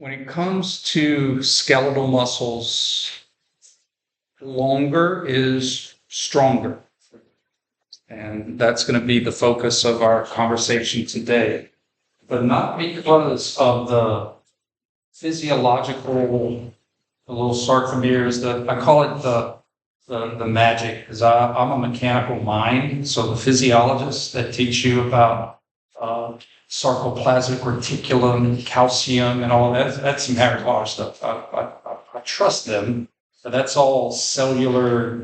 When it comes to skeletal muscles, longer is stronger. And that's going to be the focus of our conversation today. But not because of the physiological, the little sarcomeres, I call it the magic, because I'm a mechanical mind. So the physiologists that teach you about sarcoplasmic reticulum, calcium, and all of that, that's some Harry Potter stuff. I trust them, but that's all cellular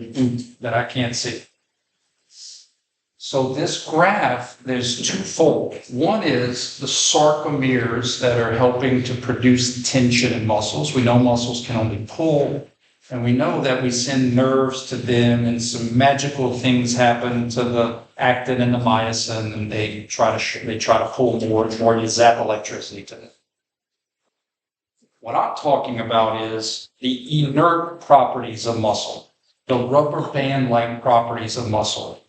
that I can't see. So this graph, there's twofold. One is the sarcomeres that are helping to produce tension in muscles. We know muscles can only pull, and we know that we send nerves to them, and some magical things happen to the actin and the myosin, and they try to pull more and more. You zap electricity to them. What I'm talking about is the inert properties of muscle, the rubber band-like properties of muscle.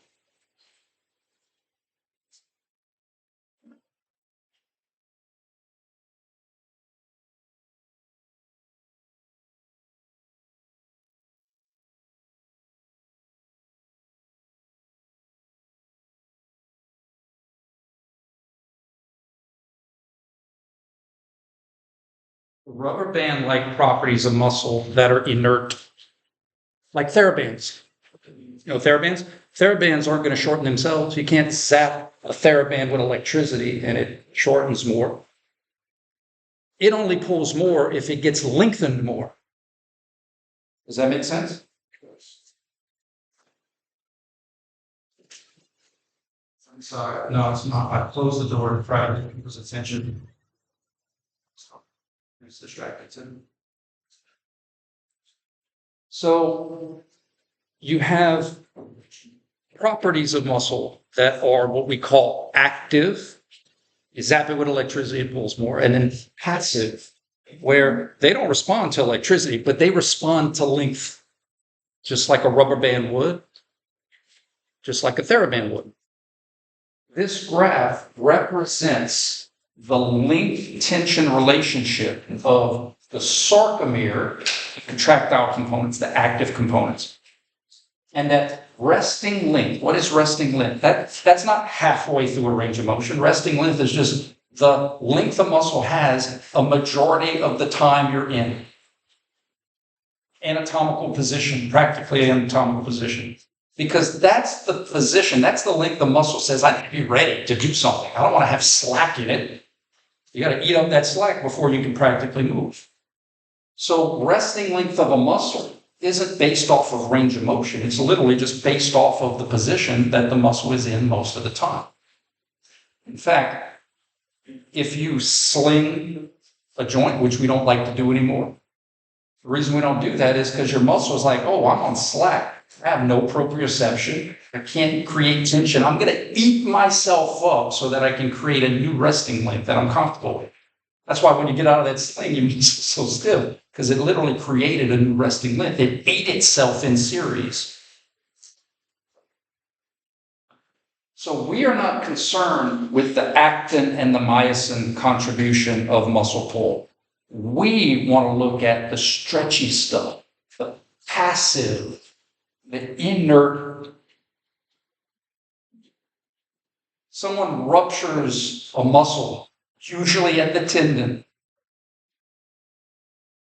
Rubber band-like properties of muscle that are inert, like therabands. You know, therabands? Therabands aren't going to shorten themselves. You can't zap a theraband with electricity and it shortens more. It only pulls more if it gets lengthened more. Does that make sense? I'm sorry. No, it's not. I closed the door to try to get people's attention. It's distracted too. So you have properties of muscle that are what we call active. You zap it with electricity, it pulls more. And then passive, where they don't respond to electricity, but they respond to length, just like a rubber band would, just like a TheraBand would. This graph represents the length tension relationship of the sarcomere, the contractile components, the active components. And that resting length, what is resting length? That's not halfway through a range of motion. Resting length is just the length a muscle has a majority of the time you're in anatomical position, practically anatomical position. Because that's the position, that's the length the muscle says, I need to be ready to do something. I don't want to have slack in it. You got to eat up that slack before you can practically move. So resting length of a muscle isn't based off of range of motion. It's literally just based off of the position that the muscle is in most of the time. In fact, if you sling a joint, which we don't like to do anymore, the reason we don't do that is because your muscle is like, oh, I'm on slack. I have no proprioception. I can't create tension. I'm going to eat myself up so that I can create a new resting length that I'm comfortable with. That's why when you get out of that sling, you're so stiff, because it literally created a new resting length. It ate itself in series. So we are not concerned with the actin and the myosin contribution of muscle pull. We want to look at the stretchy stuff, the passive, the inert. Someone ruptures a muscle, usually at the tendon.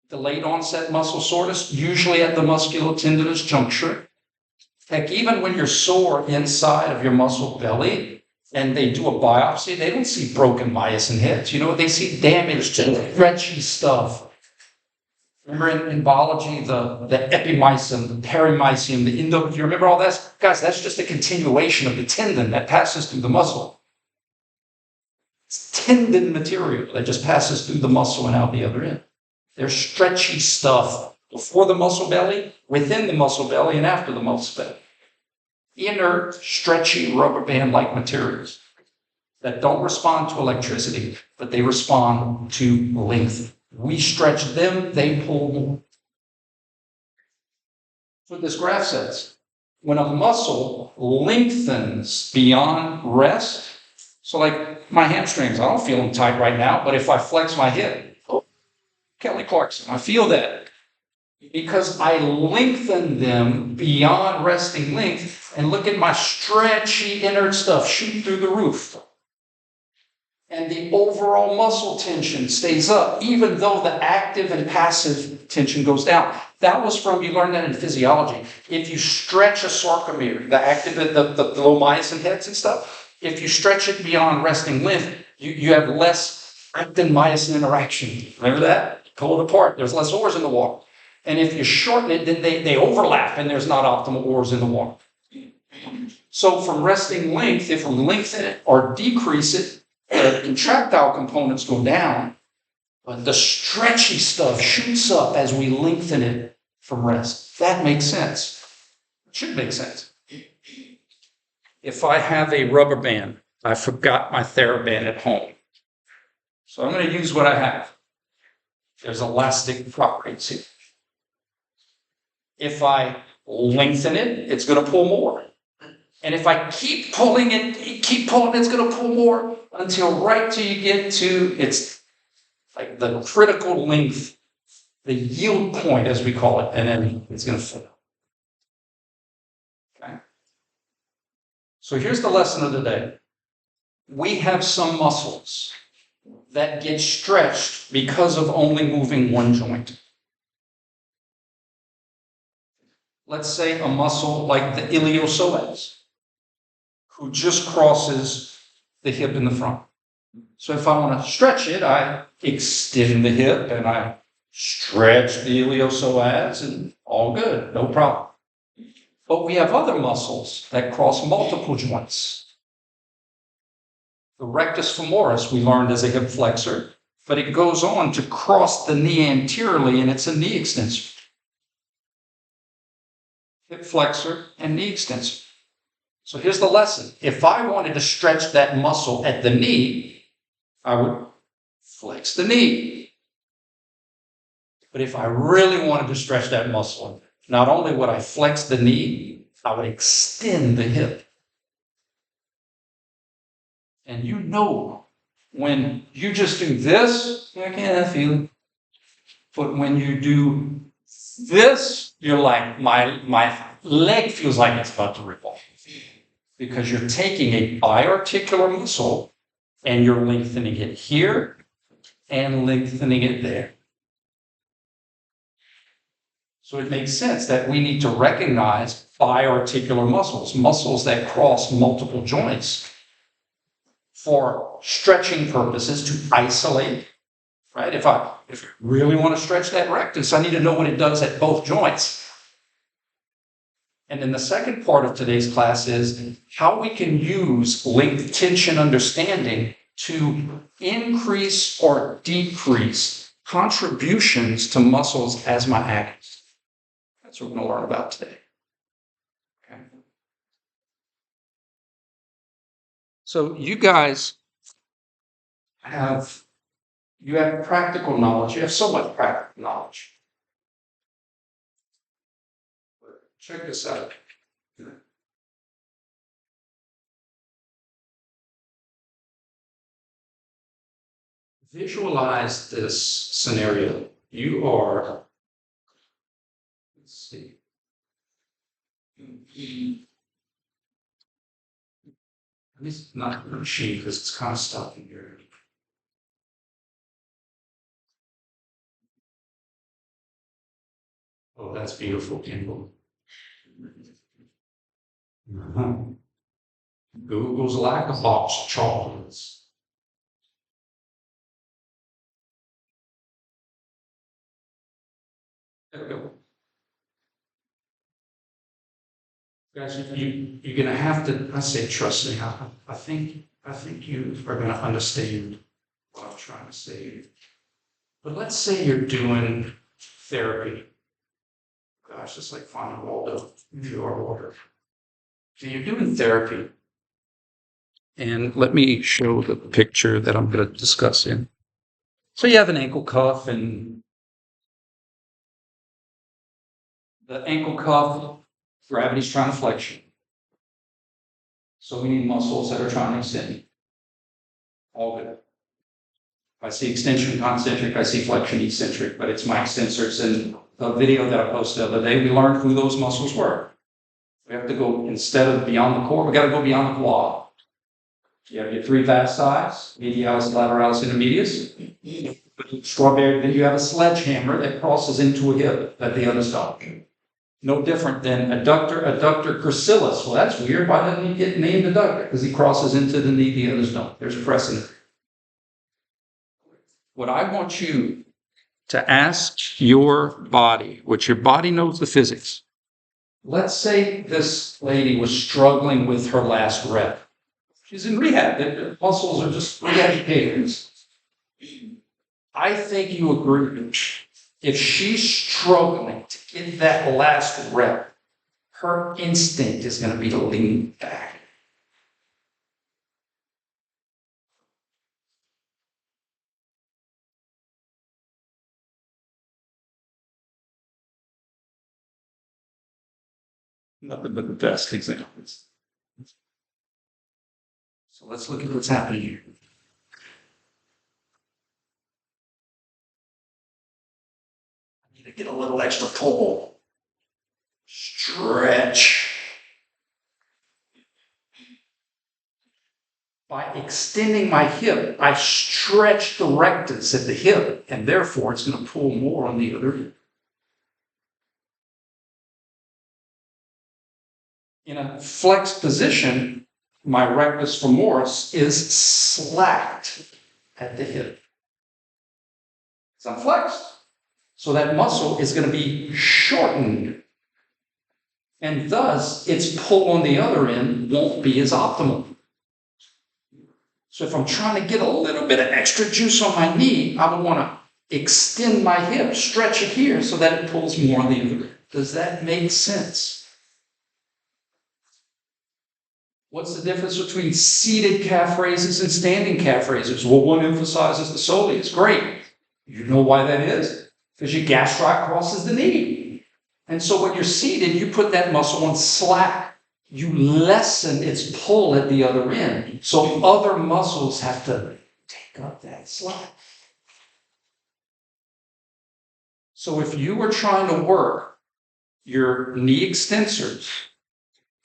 Delayed onset muscle soreness, usually at the musculotendinous juncture. Heck, even when you're sore inside of your muscle belly and they do a biopsy, they don't see broken myosin heads. You know what they see? Damage to stretchy stuff. Remember in biology, the epimysium, the perimysium, the endo, do you remember all that? Guys, that's just a continuation of the tendon that passes through the muscle. It's tendon material that just passes through the muscle and out the other end. There's stretchy stuff before the muscle belly, within the muscle belly, and after the muscle belly. Inert, stretchy, rubber band-like materials that don't respond to electricity, but they respond to length. We stretch them, they pull more. That's what this graph says. When a muscle lengthens beyond rest, so like my hamstrings, I don't feel them tight right now, but if I flex my hip, Kelly Clarkson. I feel that because I lengthen them beyond resting length, and look at my stretchy inner stuff shoot through the roof. And the overall muscle tension stays up, even though the active and passive tension goes down. That was from, you learned that in physiology. If you stretch a sarcomere, the active, the little myosin heads and stuff, if you stretch it beyond resting length, you have less actin-myosin interaction. Remember that? Pull it apart. There's less ores in the water. And if you shorten it, then they overlap and there's not optimal ores in the water. So from resting length, if we lengthen it or decrease it, the contractile components go down, but the stretchy stuff shoots up as we lengthen it from rest. That makes sense. It should make sense. If I have a rubber band, I forgot my TheraBand at home. So I'm going to use what I have. There's elastic properties here. If I lengthen it, it's going to pull more. And if I keep pulling it, it's going to pull more until right till you get to, it's like the critical length, the yield point, as we call it, and then it's going to fail. Okay? So here's the lesson of the day. We have some muscles that get stretched because of only moving one joint. Let's say a muscle like the iliopsoas, who just crosses the hip in the front. So if I want to stretch it, I extend the hip and I stretch the iliopsoas, and all good, no problem. But we have other muscles that cross multiple joints. The rectus femoris we learned as a hip flexor, but it goes on to cross the knee anteriorly, and it's a knee extensor. Hip flexor and knee extensor. So here's the lesson. If I wanted to stretch that muscle at the knee, I would flex the knee. But if I really wanted to stretch that muscle, not only would I flex the knee, I would extend the hip. And you know, when you just do this, I can't feel it. But when you do this, you're like, my leg feels like it's about to rip off. Because you're taking a biarticular muscle and you're lengthening it here and lengthening it there. So it makes sense that we need to recognize biarticular muscles, muscles that cross multiple joints for stretching purposes to isolate, right? If I really want to stretch that rectus, I need to know what it does at both joints. And then the second part of today's class is how we can use length tension understanding to increase or decrease contributions to muscles as my agonist. That's what we're going to learn about today. Okay. So you guys have practical knowledge. You have so much practical knowledge. Check this out. Visualize this scenario. You are, let's see. At least not the machine because it's kind of stuck in here. Oh, that's beautiful, Kimball. Google's like a box of chocolates. There we go. Guys, you're going to have to, I say, trust me, I think you are going to understand what I'm trying to say. But let's say you're doing therapy. Gosh, it's like finding Waldo in your water. So you're doing therapy. And let me show the picture that I'm going to discuss in. So you have an ankle cuff, and the ankle cuff, gravity's trying to flex you. So we need muscles that are trying to extend. All good. I see extension concentric, I see flexion eccentric, but it's my extensors. In a video that I posted the other day, we learned who those muscles were. We have to go, instead of beyond the core, we got to go beyond the quad. You have your three vasti, medialis, lateralis, intermedius. Strawberry, then you have a sledgehammer that crosses into a hip that the others don't. No different than adductor gracilis. Well, that's weird. Why doesn't he get named adductor? Because he crosses into the knee, the others don't. There's precedent. What I want you to ask your body, which your body knows the physics. Let's say this lady was struggling with her last rep. She's in rehab. The muscles are just re-educated. I think you agree. If she's struggling to get that last rep, her instinct is going to be to lean back. Nothing but the best examples. So let's look at what's happening here. I need to get a little extra pull. Stretch. By extending my hip, I stretch the rectus at the hip, and therefore it's going to pull more on the other hip. In a flexed position, my rectus femoris is slacked at the hip. It's unflexed. So that muscle is going to be shortened. And thus, its pull on the other end won't be as optimal. So if I'm trying to get a little bit of extra juice on my knee, I would want to extend my hip, stretch it here so that it pulls more on the other. Does that make sense? What's the difference between seated calf raises and standing calf raises? Well, one emphasizes the soleus. Great. You know why that is? Because your gastroc crosses the knee. And so when you're seated, you put that muscle on slack. You lessen its pull at the other end. So other muscles have to take up that slack. So if you were trying to work your knee extensors,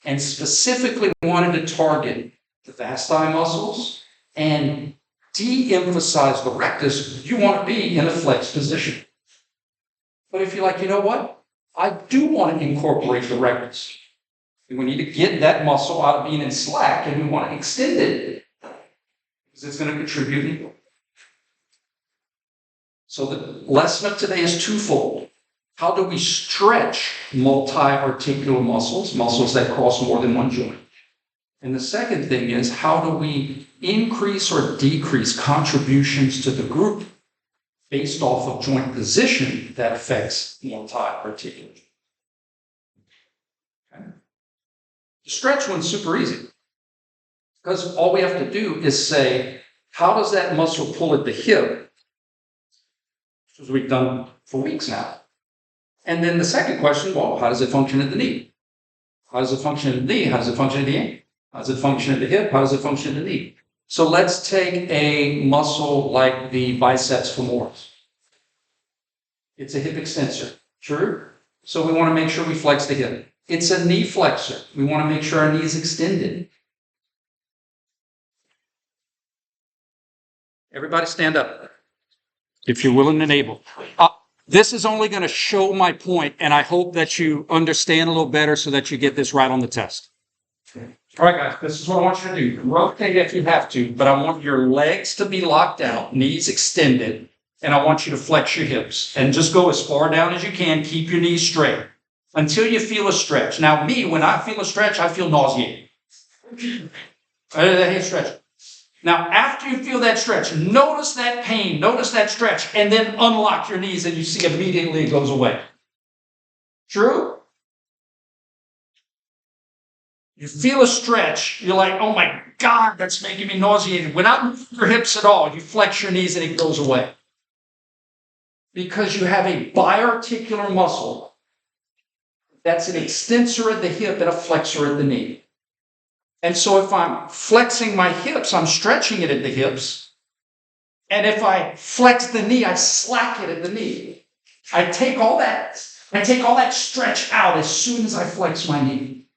and specifically wanted to target the vasti muscles and de-emphasize the rectus, you want to be in a flexed position. But if you're like, you know what? I do want to incorporate the rectus. We need to get that muscle out of being in slack, and we want to extend it because it's going to contribute. So the lesson of today is twofold. How do we stretch multi-articular muscles, muscles that cross more than one joint? And the second thing is, how do we increase or decrease contributions to the group based off of joint position that affects multi-articular? Okay. The stretch one's super easy because all we have to do is say, how does that muscle pull at the hip? Which is what we've done for weeks now. And then the second question, well, how does it function at the knee? How does it function at the knee? How does it function at the ankle? How does it function at the hip? How does it function at the knee? So let's take a muscle like the biceps femoris. It's a hip extensor, true? So we want to make sure we flex the hip. It's a knee flexor. We want to make sure our knee is extended. Everybody stand up, if you're willing and able. This is only going to show my point, and I hope that you understand a little better so that you get this right on the test. All right, guys, this is what I want you to do. Rotate if you have to, but I want your legs to be locked out, knees extended, and I want you to flex your hips. And just go as far down as you can. Keep your knees straight until you feel a stretch. Now, me, when I feel a stretch, I feel nauseated. I hate stretch. Now, after you feel that stretch, notice that pain, notice that stretch, and then unlock your knees and you see immediately it goes away. True? You feel a stretch, you're like, oh my God, that's making me nauseated. Without moving your hips at all, you flex your knees and it goes away. Because you have a biarticular muscle that's an extensor at the hip and a flexor at the knee. And so if I'm flexing my hips, I'm stretching it at the hips. And if I flex the knee, I slack it at the knee. I take all that stretch out as soon as I flex my knee.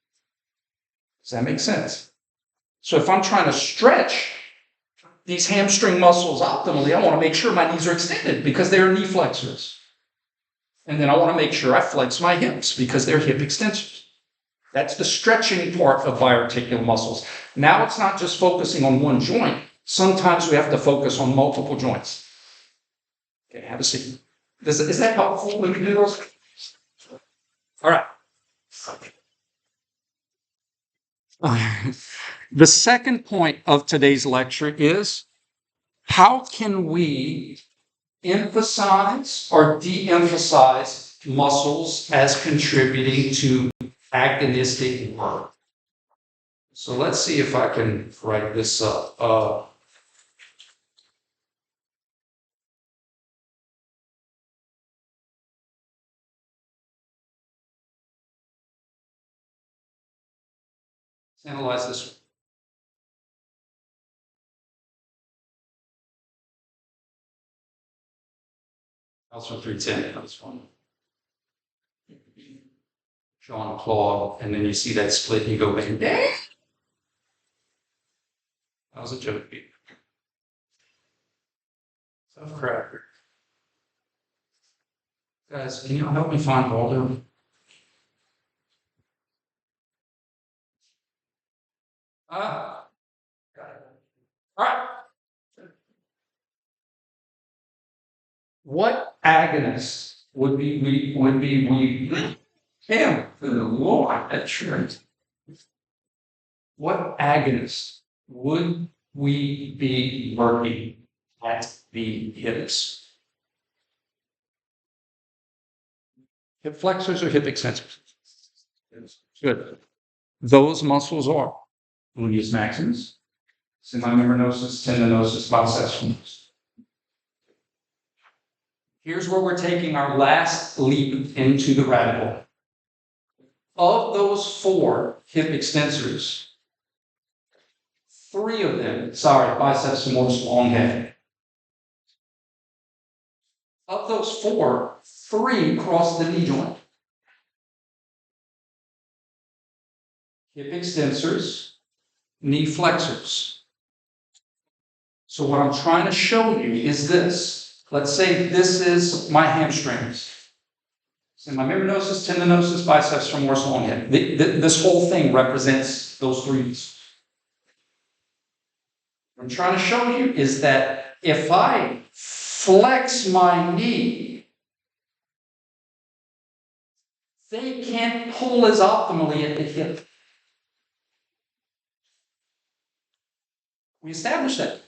Does that make sense? So if I'm trying to stretch these hamstring muscles optimally, I want to make sure my knees are extended because they're knee flexors. And then I want to make sure I flex my hips because they're hip extensors. That's the stretching part of biarticular muscles. Now it's not just focusing on one joint. Sometimes we have to focus on multiple joints. Okay, have a seat. Is that helpful when we do those? All right. The second point of today's lecture is how can we emphasize or de-emphasize muscles as contributing to agonistic work? So let's see if I can write this up. Let's analyze this one. Also 310, that's one. Jean Claude, and then you see that split, and you go, bang, dang. That was a joke. Tough cracker. Guys, can you help me find Waldo? Got it. All right. What agonist would be him? For the Lord, that church. What agonist would we be working at the hips? Hip flexors or hip extensors? Good. Those muscles are gluteus maximus, semimembranosus, tendinosus, biceps femoris. Here's where we're taking our last leap into the rabbit hole. Of those 4 hip extensors, 3 of them, biceps femoris, long head. Of those 4, 3 cross the knee joint. Hip extensors, knee flexors. So what I'm trying to show you is this. Let's say this is my hamstrings. Semimembranosus, tendinosus, biceps femoris, long head. This whole thing represents those 3. What I'm trying to show you is that if I flex my knee, they can't pull as optimally at the hip. We established that.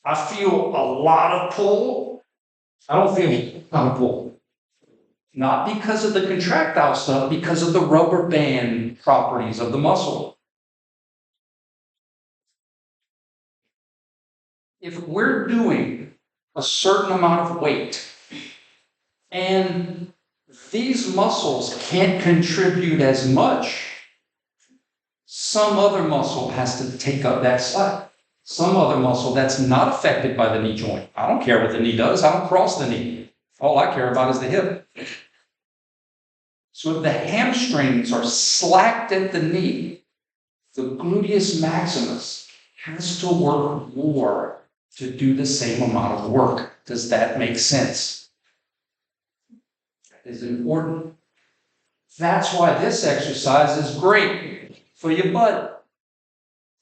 I feel a lot of pull. I don't feel a lot of pull. Not because of the contractile stuff, because of the rubber band properties of the muscle. If we're doing a certain amount of weight and these muscles can't contribute as much, some other muscle has to take up that slack. Some other muscle that's not affected by the knee joint. I don't care what the knee does. I don't cross the knee. All I care about is the hip. So if the hamstrings are slacked at the knee, the gluteus maximus has to work more to do the same amount of work. Does that make sense? That is important. That's why this exercise is great for your butt.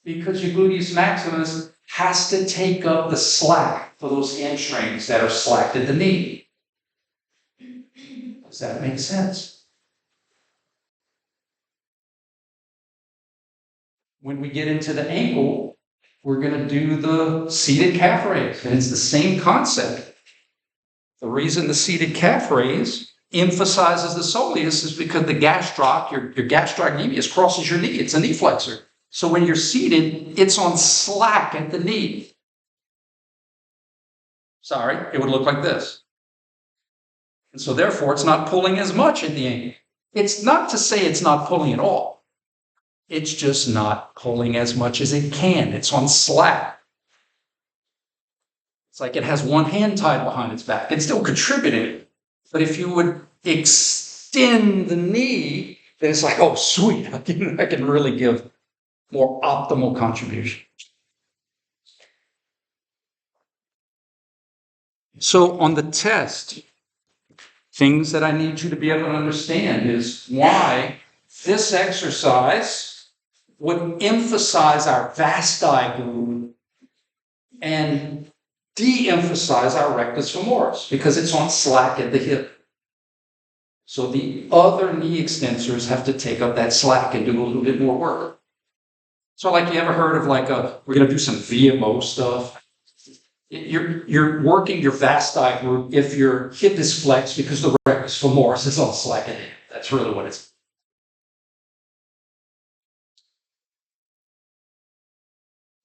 Because your gluteus maximus has to take up the slack for those hamstrings that are slacked at the knee. Does that make sense? When we get into the ankle, we're going to do the seated calf raise, and it's the same concept. The reason the seated calf raise emphasizes the soleus is because the gastroc, your gastrocnemius, crosses your knee. It's a knee flexor. So when you're seated, it's on slack at the knee. It would look like this. And so therefore, it's not pulling as much at the ankle. It's not to say it's not pulling at all. It's just not pulling as much as it can. It's on slack. It's like it has one hand tied behind its back. It's still contributing. But if you would extend the knee, then it's like, oh, sweet, I can really give more optimal contribution. So on the test, things that I need you to be able to understand is why this exercise would emphasize our vasti glute and de-emphasize our rectus femoris because it's on slack at the hip. So the other knee extensors have to take up that slack and do a little bit more work. So like you ever heard of we're going to do some VMO stuff. You're working your vasti glute if your hip is flexed because the rectus femoris is on slack at the hip. That's really what it's.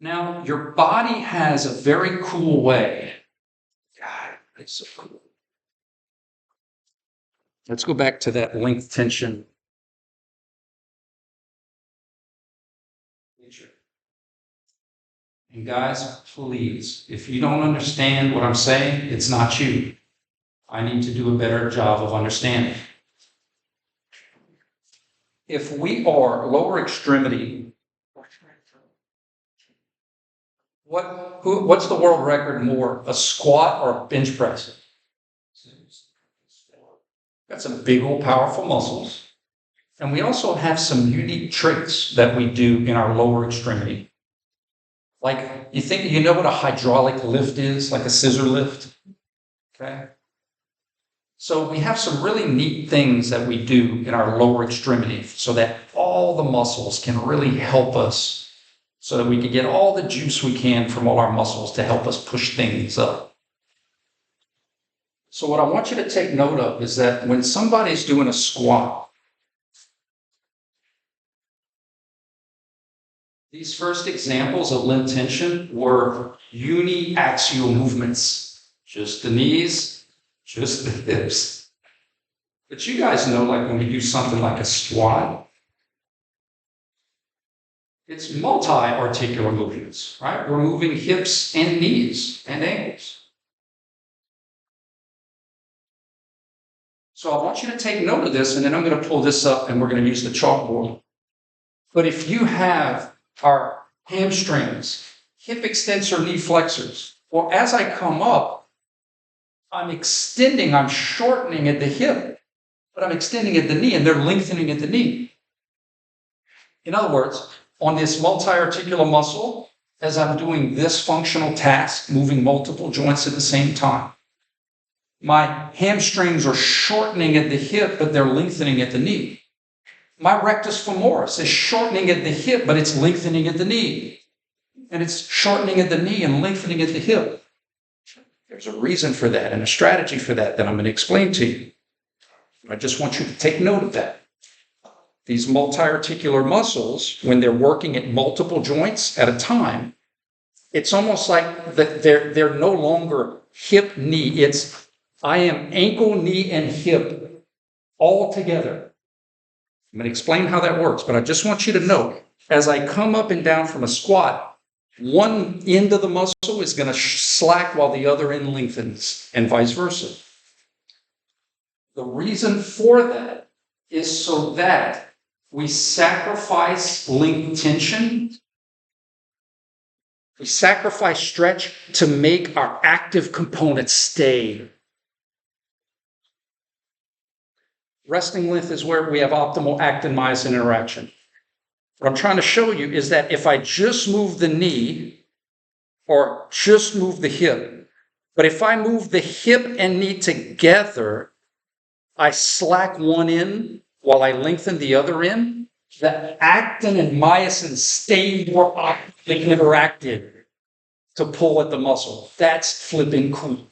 Now, your body has a very cool way. God, it's so cool. Let's go back to that length tension. And guys, please, if you don't understand what I'm saying, it's not you. I need to do a better job of understanding. If we are lower extremity, what's the world record more, a squat or a bench press? Got some big old powerful muscles. And we also have some unique tricks that we do in our lower extremity. Like you know what a hydraulic lift is, like a scissor lift? Okay. So we have some really neat things that we do in our lower extremity so that all the muscles can really help us so that we can get all the juice we can from all our muscles to help us push things up. So what I want you to take note of is that when somebody's doing a squat, these first examples of limb tension were uniaxial movements, just the knees, just the hips. But you guys know, like when we do something like a squat, it's multi-articular movements, right? We're moving hips and knees and ankles. So I want you to take note of this, and then I'm going to pull this up and we're going to use the chalkboard. But if you have our hamstrings, hip extensor, knee flexors, well, as I come up, I'm extending, I'm shortening at the hip, but I'm extending at the knee, and they're lengthening at the knee. In other words, on this multi-articular muscle, as I'm doing this functional task, moving multiple joints at the same time, my hamstrings are shortening at the hip, but they're lengthening at the knee. My rectus femoris is shortening at the hip, but it's lengthening at the knee. And it's shortening at the knee and lengthening at the hip. There's a reason for that and a strategy for that I'm going to explain to you. I just want you to take note of that. These multi-articular muscles, when they're working at multiple joints at a time, it's almost like that they're no longer hip, knee. It's I am ankle, knee, and hip all together. I'm going to explain how that works, but I just want you to know, as I come up and down from a squat, one end of the muscle is going to slack while the other end lengthens, and vice versa. The reason for that is so that we sacrifice length tension, we sacrifice stretch to make our active components stay. Resting length is where we have optimal actin-myosin interaction. What I'm trying to show you is that if I just move the knee or just move the hip, but if I move the hip and knee together, I slack one end while I lengthen the other end, the actin and myosin stay more optimally interacted to pull at the muscle. That's flipping cool.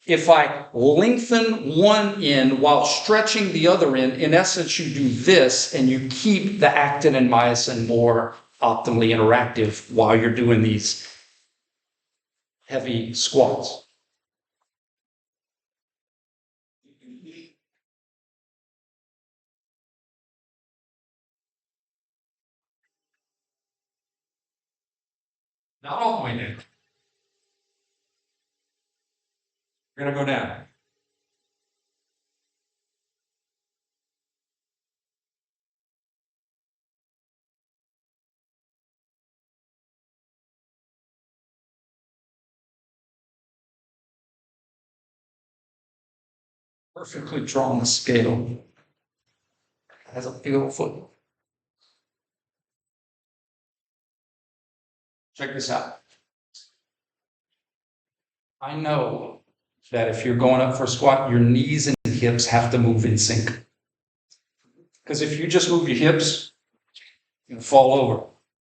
If I lengthen one end while stretching the other end, in essence, you do this and you keep the actin and myosin more optimally interactive while you're doing these heavy squats. Not all the way down. We're going to go down. Perfectly drawn scale. It has a big old foot. Check this out. I know that if you're going up for a squat, your knees and hips have to move in sync. Because if you just move your hips, you're going to fall over.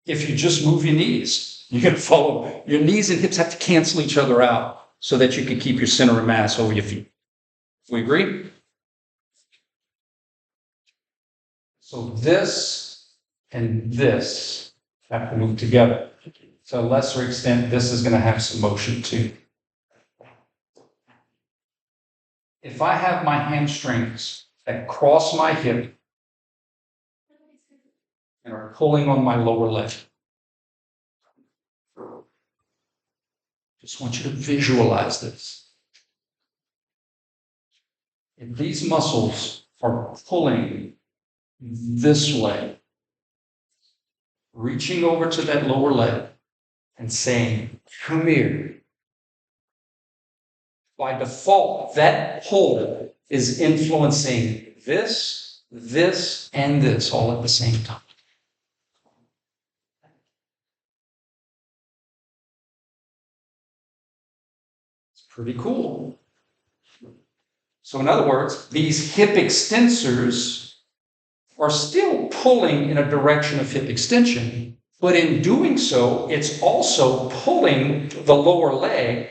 If you just move your knees, you're going to fall over. Your knees and hips have to cancel each other out so that you can keep your center of mass over your feet. We agree? So this and this have to move together. To a lesser extent, this is going to have some motion too. If I have my hamstrings that cross my hip and are pulling on my lower leg, just want you to visualize this. If these muscles are pulling this way, reaching over to that lower leg and saying, come here. By default, that pull is influencing this, this, and this all at the same time. It's pretty cool. So in other words, these hip extensors are still pulling in a direction of hip extension, but in doing so, it's also pulling the lower leg.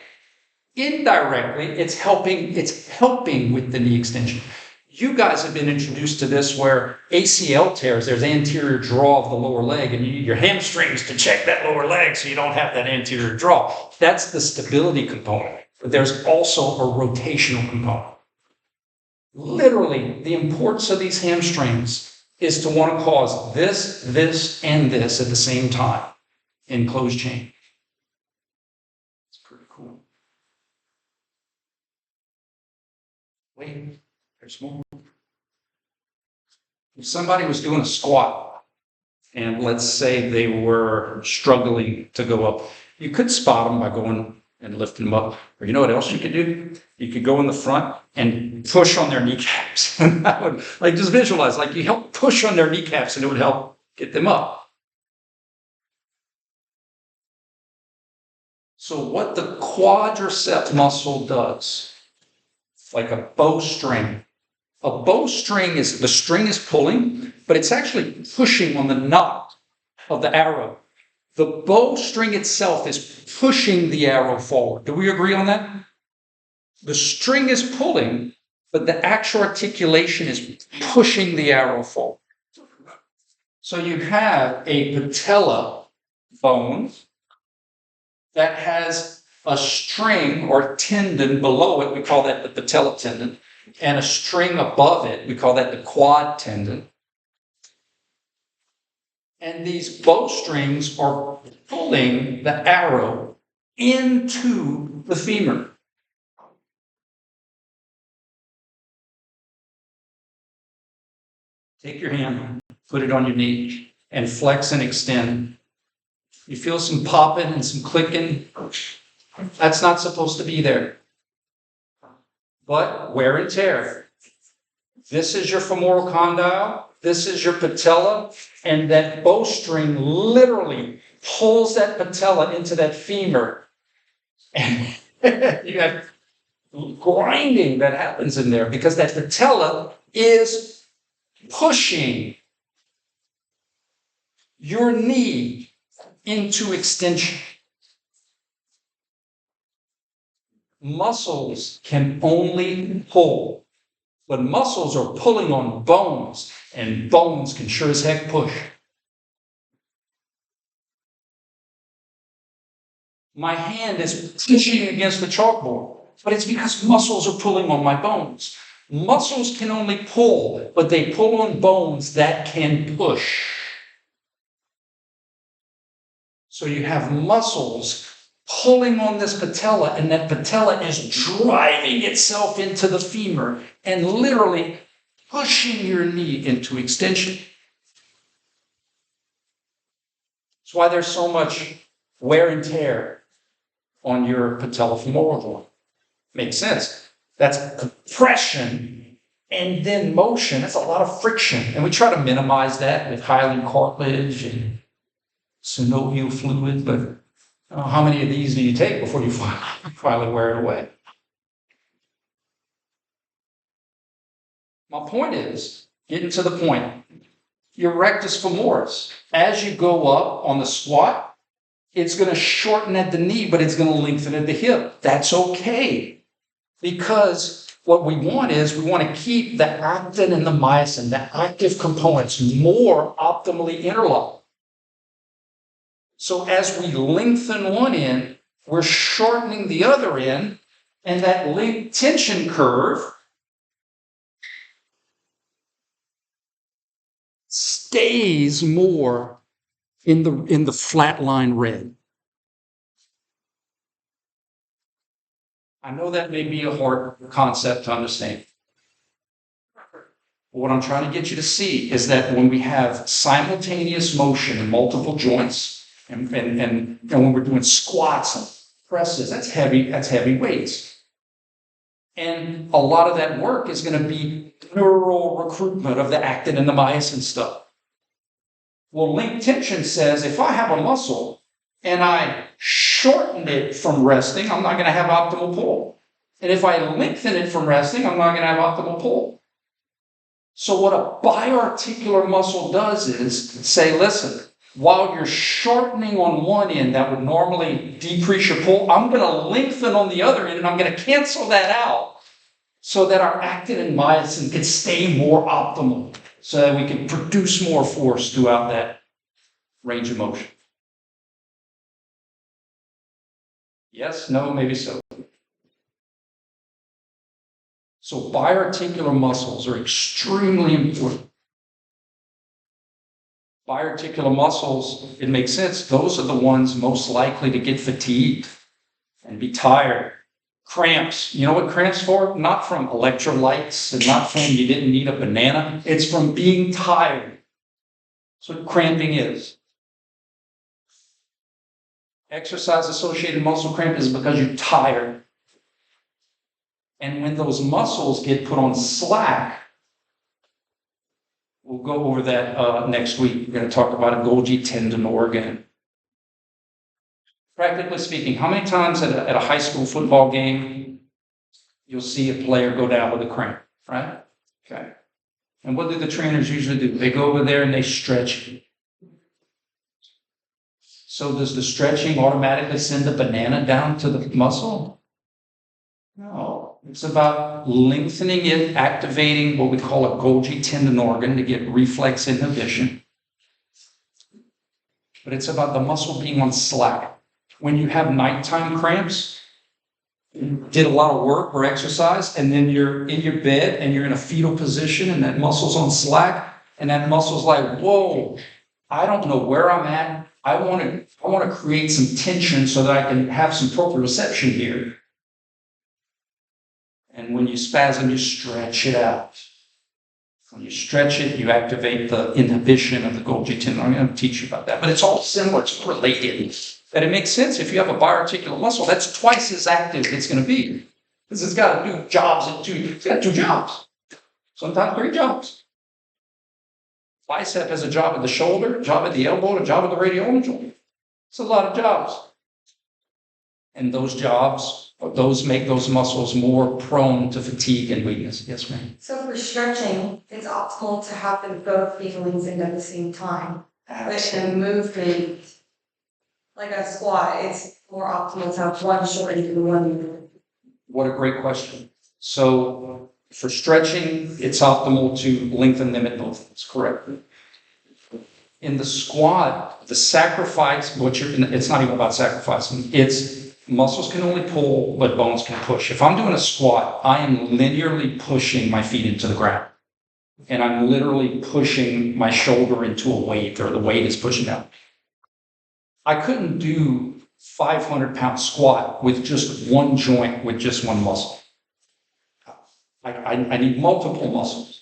Indirectly, it's helping with the knee extension. You guys have been introduced to this where ACL tears, there's anterior draw of the lower leg, and you need your hamstrings to check that lower leg so you don't have that anterior draw. That's the stability component. But there's also a rotational component. Literally, the importance of these hamstrings is to want to cause this, this, and this at the same time in closed chain. It's pretty cool. Wait, there's more. If somebody was doing a squat, and let's say they were struggling to go up, you could spot them by going and lifting them up. Or you know what else you could do? You could go in the front and push on their kneecaps. And that would, like, just visualize, like you help push on their kneecaps and it would help get them up. So what the quadricep muscle does, like a bowstring. A bowstring is, the string is pulling, but it's actually pushing on the knot of the arrow. The bowstring itself is pushing the arrow forward. Do we agree on that? The string is pulling, but the actual articulation is pushing the arrow forward. So you have a patella bone that has a string or tendon below it, we call that the patella tendon, and a string above it, we call that the quad tendon. And these bowstrings are pulling the arrow into the femur. Take your hand, put it on your knee, and flex and extend. You feel some popping and some clicking. That's not supposed to be there. But wear and tear. This is your femoral condyle. This is your patella. And that bowstring literally pulls that patella into that femur. And you have grinding that happens in there because that patella is pushing your knee into extension. Muscles can only pull, but muscles are pulling on bones, and bones can sure as heck push. My hand is pushing against the chalkboard, but it's because muscles are pulling on my bones. Muscles can only pull, but they pull on bones that can push. So you have muscles pulling on this patella, and that patella is driving itself into the femur and literally pushing your knee into extension. That's why there's so much wear and tear on your patellofemoral joint. Makes sense. That's compression and then motion. That's a lot of friction. And we try to minimize that with hyaline cartilage and synovial fluid, but how many of these do you take before you finally wear it away? My point is, getting to the point, your rectus femoris, as you go up on the squat, it's going to shorten at the knee, but it's going to lengthen at the hip. That's okay. Because what we want is we want to keep the actin and the myosin, the active components, more optimally interlocked. So as we lengthen one end, we're shortening the other end, and that link tension curve stays more in the flat line red. I know that may be a hard concept to understand. What I'm trying to get you to see is that when we have simultaneous motion in multiple joints, and when we're doing squats and presses, that's heavy weights. And a lot of that work is going to be neural recruitment of the actin and the myosin stuff. Well, link tension says if I have a muscle and I shorten it from resting, I'm not going to have optimal pull. And if I lengthen it from resting, I'm not going to have optimal pull. So what a biarticular muscle does is say, listen, while you're shortening on one end that would normally decrease your pull, I'm going to lengthen on the other end, and I'm going to cancel that out so that our actin and myosin can stay more optimal, so that we can produce more force throughout that range of motion. Yes, no, maybe so. So biarticular muscles are extremely important. Biarticular muscles, it makes sense, those are the ones most likely to get fatigued and be tired. Cramps, you know what cramps for? Not from electrolytes and not from you didn't eat a banana. It's from being tired. That's what cramping is. Exercise-associated muscle cramp is because you're tired. And when those muscles get put on slack, we'll go over that next week. We're going to talk about a Golgi tendon organ. Practically speaking, how many times at a high school football game you'll see a player go down with a cramp, right? Okay. And what do the trainers usually do? They go over there and they stretch it. So does the stretching automatically send the banana down to the muscle? No. It's about lengthening it, activating what we call a Golgi tendon organ to get reflex inhibition. But it's about the muscle being on slack. When you have nighttime cramps, you did a lot of work or exercise, and then you're in your bed and you're in a fetal position and that muscle's on slack, and that muscle's like, whoa, I don't know where I'm at. I want to create some tension so that I can have some proprioception here. And when you spasm, you stretch it out. When you stretch it, you activate the inhibition of the Golgi tendon. I'm going to teach you about that. But it's all similar. It's related. That it makes sense. If you have a biarticular muscle, that's twice as active it's going to be. Because it's got to do jobs it's got 2 jobs. Sometimes 3 jobs. Bicep has a job at the shoulder, a job at the elbow, and a job at the radial joint. It's a lot of jobs. And those jobs, those make those muscles more prone to fatigue and weakness. Yes, ma'am? So for stretching, it's optimal to have them both be lengthened at the same time. But in a movement, like a squat, it's more optimal to have one shortened and one. What a great question. So for stretching, it's optimal to lengthen them at both ends, correct? In the squat, the sacrifice, it's not even about sacrificing, it's muscles can only pull, but bones can push. If I'm doing a squat, I am linearly pushing my feet into the ground. And I'm literally pushing my shoulder into a weight, or the weight is pushing out. I couldn't do 500-pound squat with just one joint, with just one muscle. I need multiple muscles.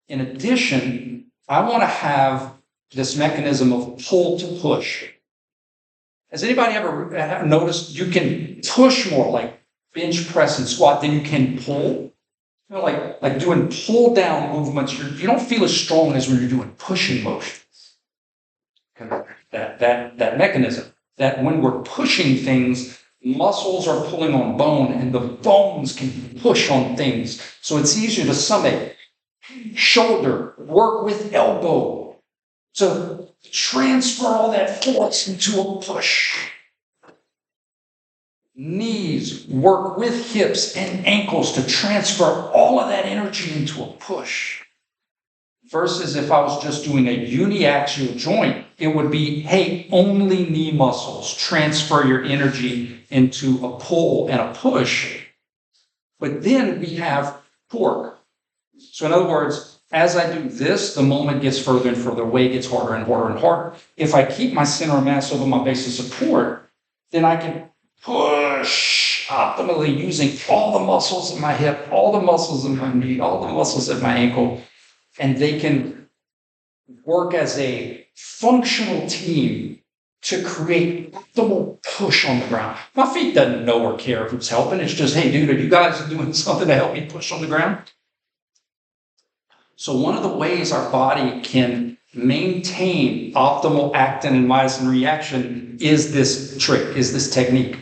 In addition, I want to have this mechanism of pull to push. Has anybody ever noticed you can push more, like bench press and squat, than you can pull? You know, like doing pull down movements, you don't feel as strong as when you're doing pushing motions. That mechanism, that when we're pushing things, muscles are pulling on bone and the bones can push on things. So it's easier to summit, shoulder, work with elbow to transfer all that force into a push. Knees work with hips and ankles to transfer all of that energy into a push. Versus if I was just doing a uniaxial joint, it would be, hey, only knee muscles transfer your energy into a pull and a push. But then we have torque. So in other words, as I do this, the moment gets further and further away, gets harder and harder and harder. If I keep my center of mass over my base of support, then I can push optimally using all the muscles in my hip, all the muscles in my knee, all the muscles in my ankle, and they can work as a functional team to create optimal push on the ground. My feet doesn't know or care who's helping. It's just, hey, dude, are you guys doing something to help me push on the ground? So one of the ways our body can maintain optimal actin and myosin reaction is this trick, is this technique.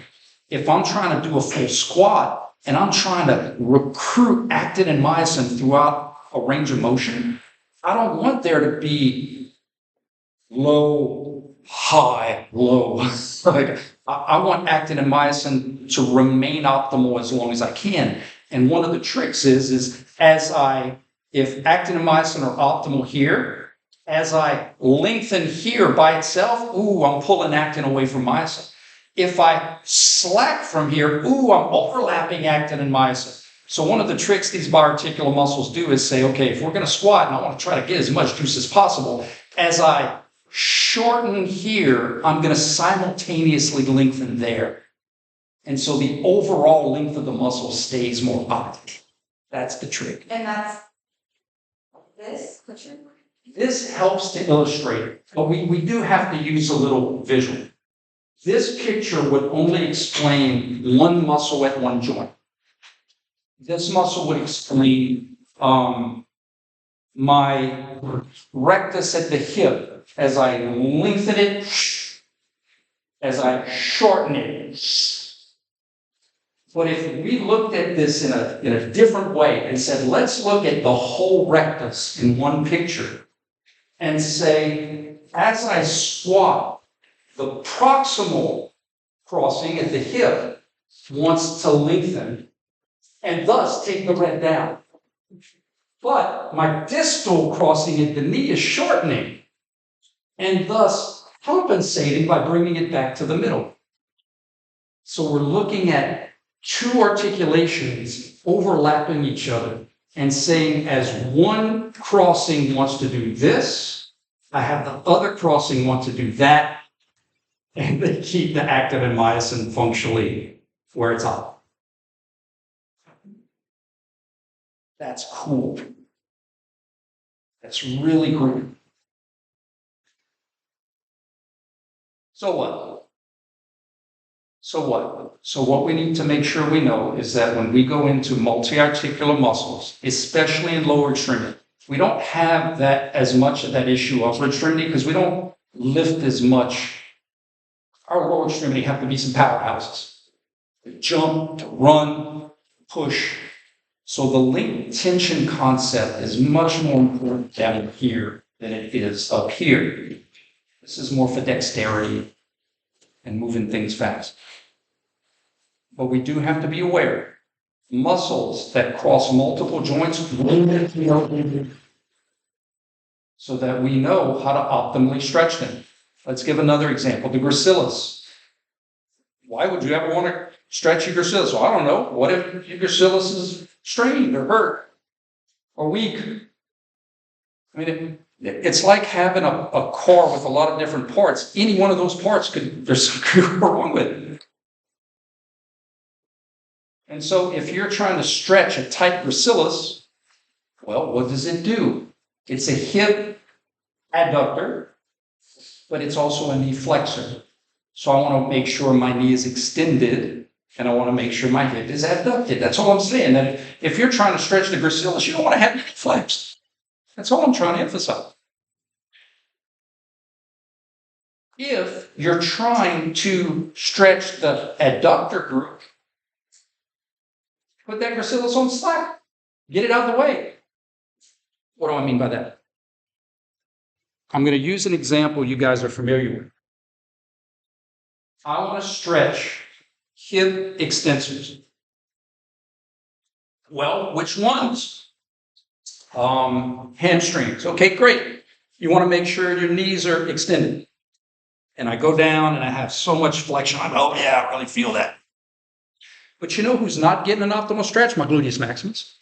If I'm trying to do a full squat and I'm trying to recruit actin and myosin throughout a range of motion, I don't want there to be low, high, low. Like, I want actin and myosin to remain optimal as long as I can. And one of the tricks is if actin and myosin are optimal here, as I lengthen here by itself, ooh, I'm pulling actin away from myosin. If I slack from here, ooh, I'm overlapping actin and myosin. So one of the tricks these biarticular muscles do is say, okay, if we're going to squat and I want to try to get as much juice as possible, as I shorten here, I'm going to simultaneously lengthen there. And so the overall length of the muscle stays more optimal. That's the trick. And that's this picture? This helps to illustrate it, but we do have to use a little visual. This picture would only explain one muscle at one joint. This muscle would explain my rectus at the hip as I lengthen it, as I shorten it. But if we looked at this in a different way and said, let's look at the whole rectus in one picture and say, as I squat, the proximal crossing at the hip wants to lengthen and thus take the red down. But my distal crossing at the knee is shortening and thus compensating by bringing it back to the middle. So we're looking at two articulations overlapping each other and saying, as one crossing wants to do this, I have the other crossing want to do that, and they keep the actin and myosin functionally where it's on. That's cool. That's really cool. So what? So what we need to make sure we know is that when we go into multi-articular muscles, especially in lower extremity, we don't have that as much of that issue upper extremity because we don't lift as much. Our lower extremity have to be some powerhouses. To jump, to run, push. So the link tension concept is much more important down here than it is up here. This is more for dexterity and moving things fast. But we do have to be aware, muscles that cross multiple joints so that we know how to optimally stretch them. Let's give another example, the gracilis. Why would you ever want to stretch your gracilis? Well, I don't know. What if your gracilis is strained or hurt or weak? I mean, It's like having a car with a lot of different parts. Any one of those parts there's something wrong with it. And so if you're trying to stretch a tight gracilis, well, what does it do? It's a hip adductor, but it's also a knee flexor. So I want to make sure my knee is extended, and I want to make sure my hip is adducted. That's all I'm saying. That if you're trying to stretch the gracilis, you don't want to have your knee flexed. That's all I'm trying to emphasize. If you're trying to stretch the adductor group, put that gracilis on slack. Get it out of the way. What do I mean by that? I'm going to use an example you guys are familiar with. I want to stretch hip extensors. Well, which ones? Hamstrings. Okay, great. You want to make sure your knees are extended. And I go down and I have so much flexion. I go, oh yeah, I really feel that. But you know who's not getting an optimal stretch? My gluteus maximus.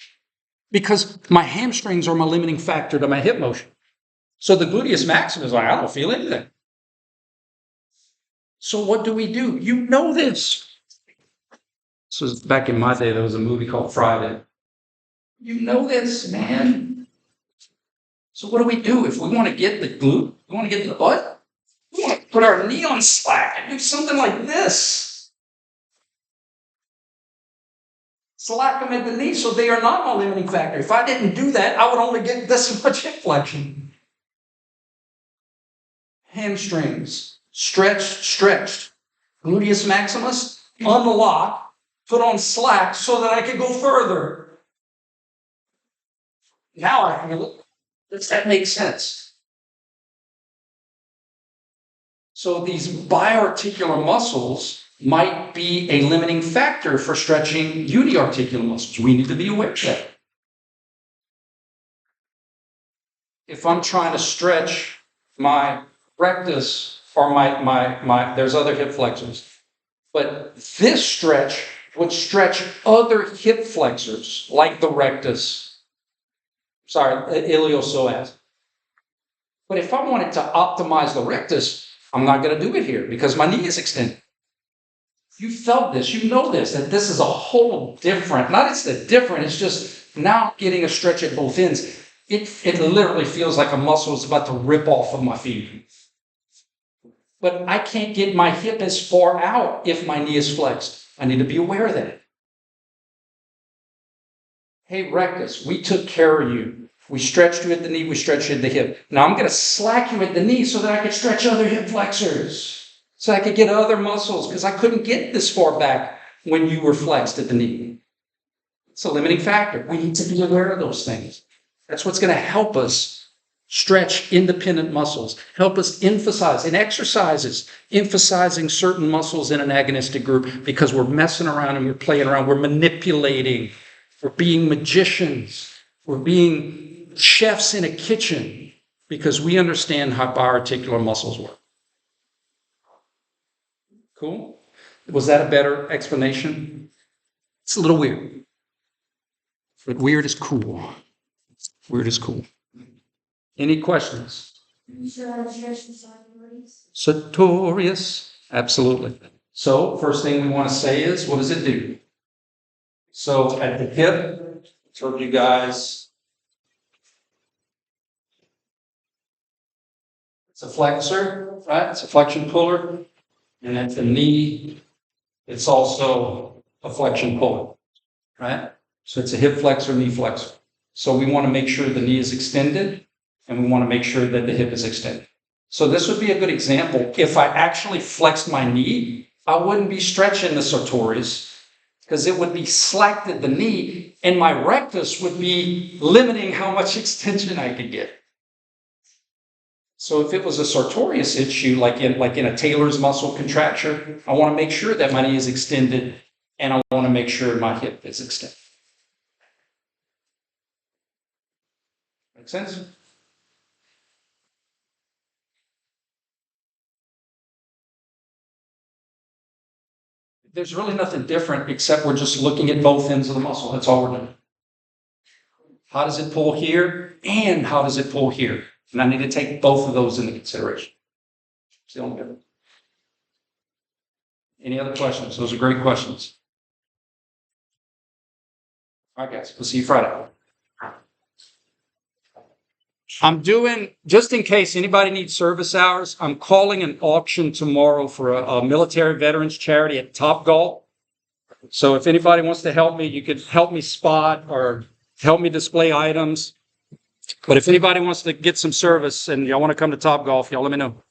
Because my hamstrings are my limiting factor to my hip motion. So the gluteus maximus is like, I don't feel anything. So what do? You know this. This was back in my day, there was a movie called Friday. You know this, man. So what do? If we want to get the glute, we want to get the butt, we want to put our knee on slack and do something like this. Slack them at the knee so they are not my limiting factor. If I didn't do that, I would only get this much hip flexion. Hamstrings, stretched. Gluteus maximus, unlock, put on slack so that I can go further. Now I feel it. Does that make sense? So these biarticular muscles might be a limiting factor for stretching uniarticular muscles. We need to be aware of that. If I'm trying to stretch my rectus or my there's other hip flexors, but this stretch would stretch other hip flexors like the rectus, iliopsoas. But if I wanted to optimize the rectus, I'm not going to do it here because my knee is extended. You felt this, you know this, that this is a whole different, not it's the different, it's just now getting a stretch at both ends. It literally feels like a muscle is about to rip off of my feet. But I can't get my hip as far out if my knee is flexed. I need to be aware of that. Hey, rectus, we took care of you. We stretched you at the knee, we stretched you at the hip. Now I'm going to slack you at the knee so that I can stretch other hip flexors. So I could get other muscles because I couldn't get this far back when you were flexed at the knee. It's a limiting factor. We need to be aware of those things. That's what's going to help us stretch independent muscles, help us emphasize in exercises, emphasizing certain muscles in an agonistic group because we're messing around and we're playing around, we're manipulating, we're being magicians, we're being chefs in a kitchen because we understand how biarticular muscles work. Cool? Was that a better explanation? It's a little weird. But weird is cool. Weird is cool. Any questions? Sartorius. Absolutely. So, first thing we want to say is, what does it do? So, at the hip, I told you guys, it's a flexor, right? It's a flexion puller. And at the knee, it's also a flexion puller, right? So it's a hip flexor, knee flexor. So we want to make sure the knee is extended, and we want to make sure that the hip is extended. So this would be a good example. If I actually flexed my knee, I wouldn't be stretching the sartorius because it would be slacked at the knee, and my rectus would be limiting how much extension I could get. So if it was a sartorius issue, like in a Taylor's muscle contracture, I want to make sure that my knee is extended, and I want to make sure my hip is extended. Make sense? There's really nothing different except we're just looking at both ends of the muscle. That's all we're doing. How does it pull here, and how does it pull here? And I need to take both of those into consideration. It's the only difference. Any other questions? Those are great questions. All right, guys, we'll see you Friday. I'm doing, just in case anybody needs service hours, I'm calling an auction tomorrow for a military veterans charity at Topgolf. So if anybody wants to help me, you could help me spot or help me display items. But if anybody wants to get some service and y'all want to come to Topgolf, y'all let me know.